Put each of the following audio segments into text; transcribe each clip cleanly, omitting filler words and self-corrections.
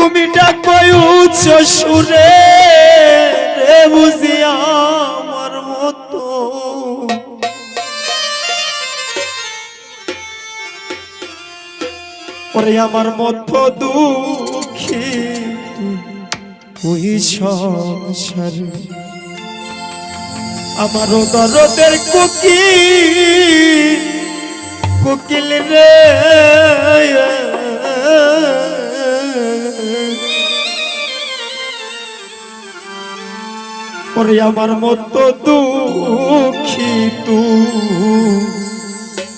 তুমি ডাকই উচ্চ সুরে রে বুঝি আমার মতো ওরে আমার মতো দুঃখী ওই সংসারে আমার দরদের কোকিল রে ওরে আমার মতো দুঃখী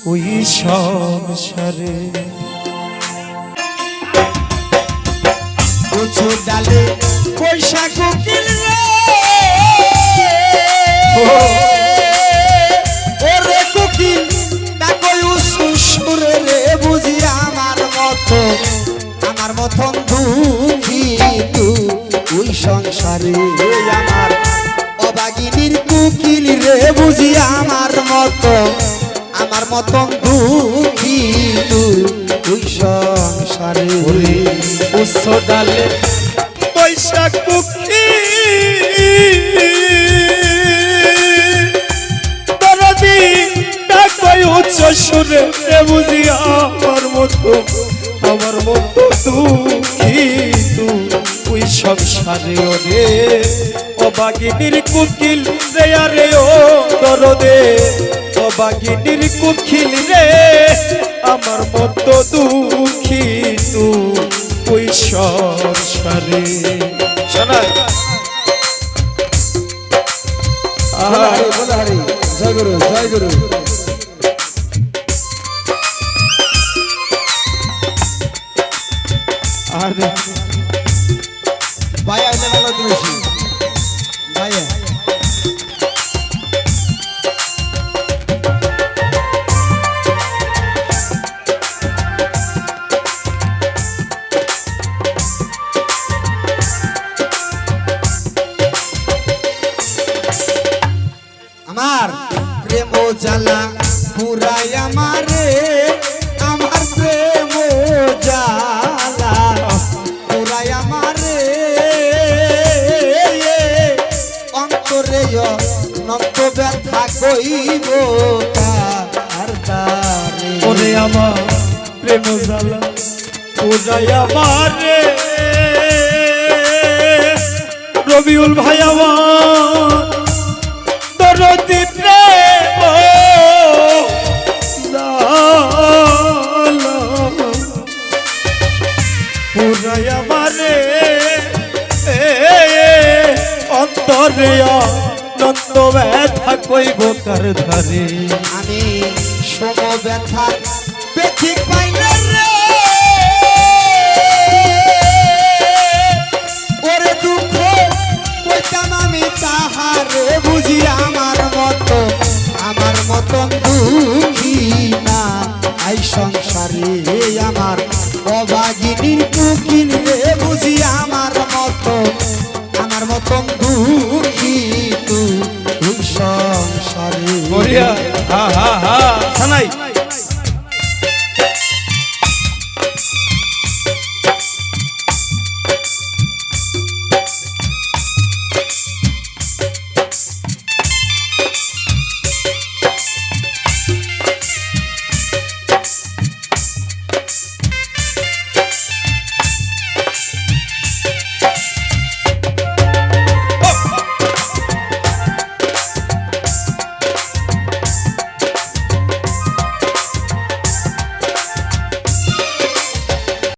ওই সংসারে উঁচু ডালে পয়সা কোকিল রে ওরে কোকিল ডাকই উঁচু সুরে রে বুঝি আমার মতন দুঃখী ওই সংসারে আমার অবাগিনীর কোকিল রে বুঝি আমার মতন দুঃখী ওই সংসারে উচ্চ ডালে পয়সা দরদি ডাকই উচ্চ সুরে রে বুঝি আমার মতো দুঃখী তুই সংসারে ওরে অবাগিনীর কোকিল রে আরে ও দরদে অবাগিনীর কোকিল রে আমার মতো দুঃখী তুই সংসারে শোনায় জয় গুরু জয় গুরু আরে ভাইয়া এটা ভালো দিয়েছি ভাইয়া আমার প্রেম জ্বালা পুরাই আমারে আমার প্রেম জ্বালা পুরাই আমারে অন্তরে নন্ত ব্যথা কইব তার তারে ওরে আমার প্রেম জ্বালা পুরাই আমারে রবিউল ভাই আমার দরদি প্রেম জ্বালা পুরাই আমারে অন্তরে নন্দ ব্যথা কইব কার ধারে আমি সম ব্যথা ব্যথি পাইলে রে ওরে দুঃখ কইতাম আমি তাহারে বুঝি আমার মতন দুঃখী না এই সংসারে আমার অবাগিনীর কোকিল রে বুঝি আমার মতন দুঃখী তুই সংসারে হা হা হা শোনাই